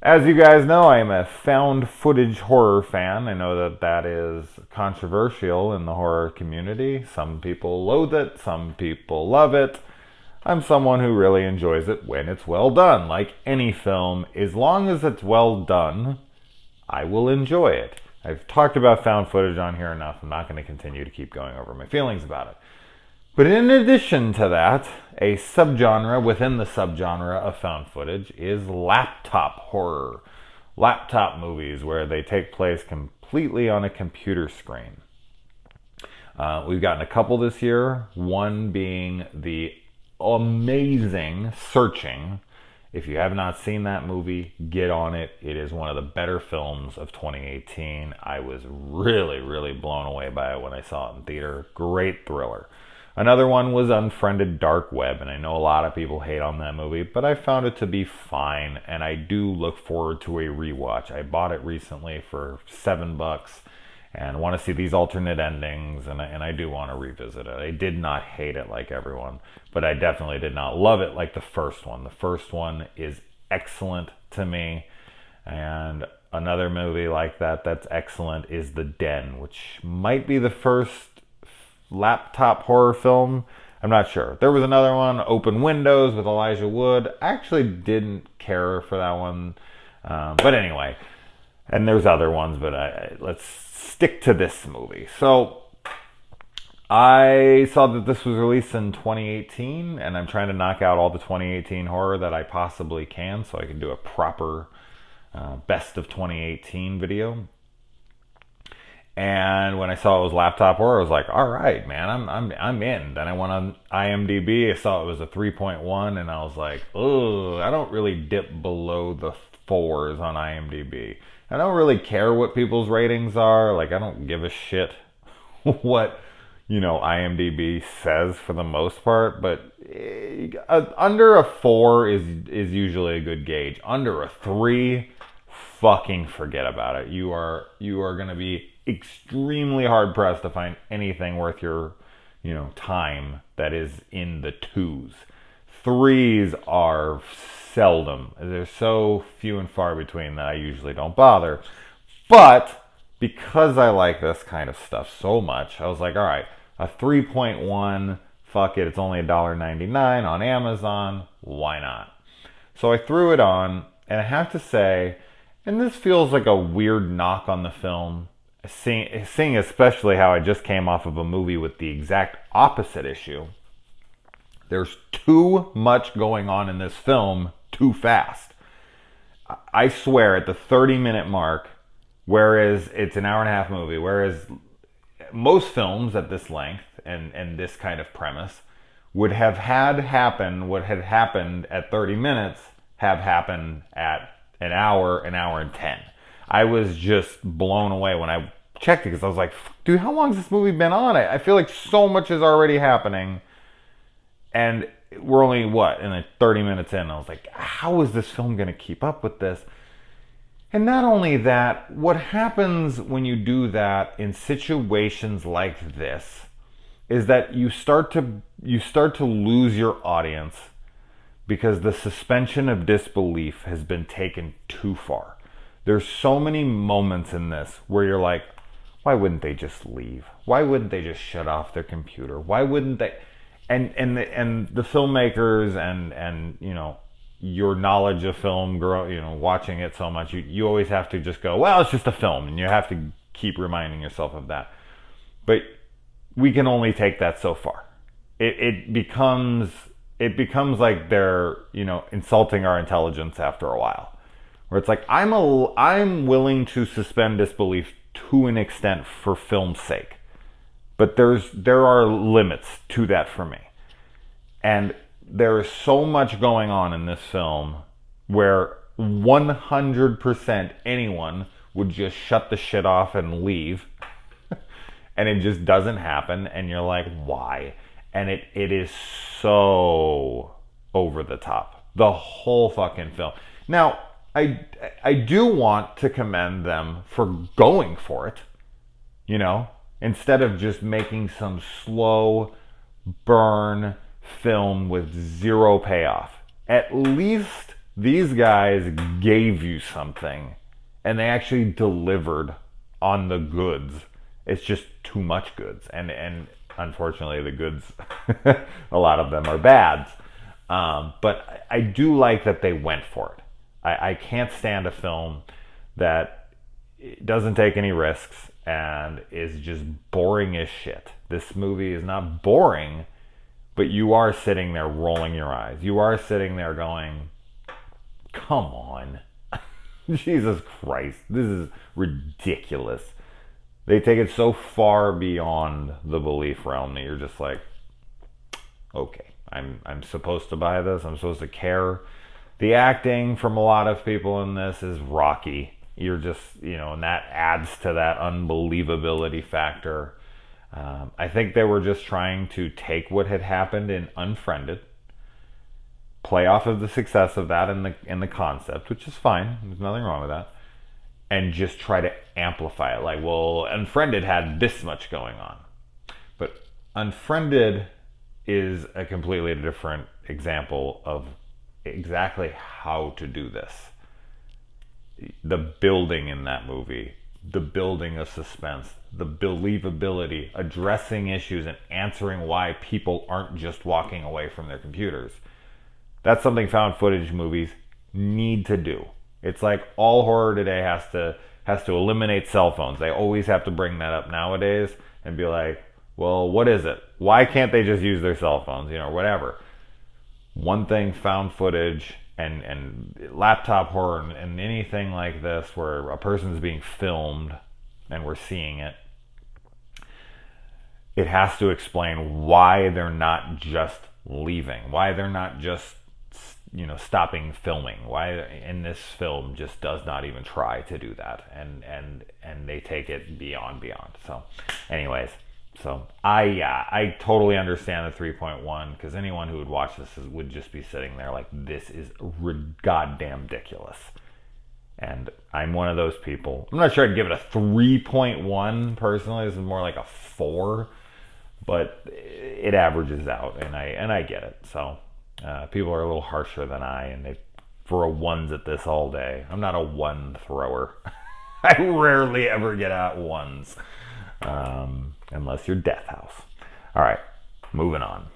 As you guys know, I am a found footage horror fan. I know that that is controversial in the horror community. Some people loathe it, some people love it. I'm someone who really enjoys it when it's well done. Like any film, as long as it's well done, I will enjoy it. I've talked about found footage on here enough. I'm not going to continue to keep going over my feelings about it. But in addition to that, a subgenre within the subgenre of found footage is laptop horror. Laptop movies where they take place completely on a computer screen. We've gotten a couple this year, one being the amazing Searching. If you have not seen that movie, get on it. It is one of the better films of 2018. I was really, really blown away by it when I saw it in theater. Great thriller. Another one was Unfriended Dark Web, and I know a lot of people hate on that movie, but I found it to be fine, and I do look forward to a rewatch. I bought it recently for $7 and want to see these alternate endings, and I do want to revisit it. I did not hate it like everyone, but I definitely did not love it like the first one. The first one is excellent to me, and another movie like that that's excellent is The Den, which might be the first laptop horror film. I'm not sure. There was another one, Open Windows, with Elijah Wood. I actually didn't care for that one, but anyway. And there's other ones, but let's stick to this movie. So I saw that this was released in 2018, and I'm trying to knock out all the 2018 horror that I possibly can, so I can do a proper best of 2018 video. And when I saw it was laptop horror, I was like, "All right, man, I'm in." Then I went on IMDb. I saw it was a 3.1, and I was like, "Oh, I don't really dip below the fours on IMDb. I don't really care what people's ratings are. Like, I don't give a shit what IMDb says for the most part. But under a 4 is usually a good gauge. Under a 3, fucking forget about it. You are gonna be extremely hard pressed to find anything worth your time that is in the 2s. 3s are seldom. They're so few and far between that I usually don't bother. But because I like this kind of stuff so much, I was like, all right, a 3.1, fuck it, it's only $1.99 on Amazon, why not? So I threw it on, and I have to say, and this feels like a weird knock on the film, seeing especially how I just came off of a movie with the exact opposite issue. There's too much going on in this film too fast. I swear at the 30-minute mark, whereas it's an hour and a half movie, whereas most films at this length and this kind of premise would have had happen what had happened at 30 minutes have happened at an hour and 10. I was just blown away when I checked it because I was like, dude, how long has this movie been on? I feel like so much is already happening. And we're only, in the 30 minutes in. I was like, how is this film going to keep up with this? And not only that, what happens when you do that in situations like this is that you start to lose your audience because the suspension of disbelief has been taken too far. There's so many moments in this where you're like, why wouldn't they just leave? Why wouldn't they just shut off their computer? Why wouldn't they? And the filmmakers and your knowledge of film, watching it so much, you always have to just go, well, it's just a film, and you have to keep reminding yourself of that. But we can only take that so far. It becomes like they're insulting our intelligence after a while, where it's like I'm willing to suspend disbelief to an extent for film's sake. But there are limits to that for me. And there is so much going on in this film where 100% anyone would just shut the shit off and leave. And it just doesn't happen. And you're like, why? And it is so over the top. The whole fucking film. Now, I do want to commend them for going for it. Instead of just making some slow burn film with zero payoff. At least These guys gave you something, and they actually delivered on the goods. It's just too much goods, and unfortunately, the goods, a lot of them are bads. But I do like that they went for it. I can't stand a film that doesn't take any risks and is just boring as shit. This movie is not boring, but you are sitting there rolling your eyes. You are sitting there going, come on. Jesus Christ, this is ridiculous. They take it so far beyond the belief realm that you're just like, okay, I'm supposed to buy this. I'm supposed to care. The acting from a lot of people in this is rocky. You're just, and that adds to that unbelievability factor. I think they were just trying to take what had happened in Unfriended, play off of the success of that in the concept, which is fine. There's nothing wrong with that, and just try to amplify it. Like, well, Unfriended had this much going on, but Unfriended is a completely different example of exactly how to do this. The building in that movie, the building of suspense, the believability, addressing issues and answering why people aren't just walking away from their computers. That's something found footage movies need to do. It's like all horror today has to eliminate cell phones. They always have to bring that up nowadays and be like, well, what is it? Why can't they just use their cell phones? Whatever. One thing found footage and laptop horror and anything like this where a person's being filmed and we're seeing it, it has to explain why they're not just leaving, why they're not just stopping filming, why in this film just does not even try to do that, and they take it beyond. So anyways, so I totally understand the 3.1, because anyone who would watch this would just be sitting there like, this is goddamn ridiculous. And I'm one of those people. I'm not sure I'd give it a 3.1 personally. This is more like a 4, but it averages out, and I get it. So people are a little harsher than I, and they throw ones at this all day. I'm not a one thrower. I rarely ever get out ones, unless you're Death House. All right, moving on.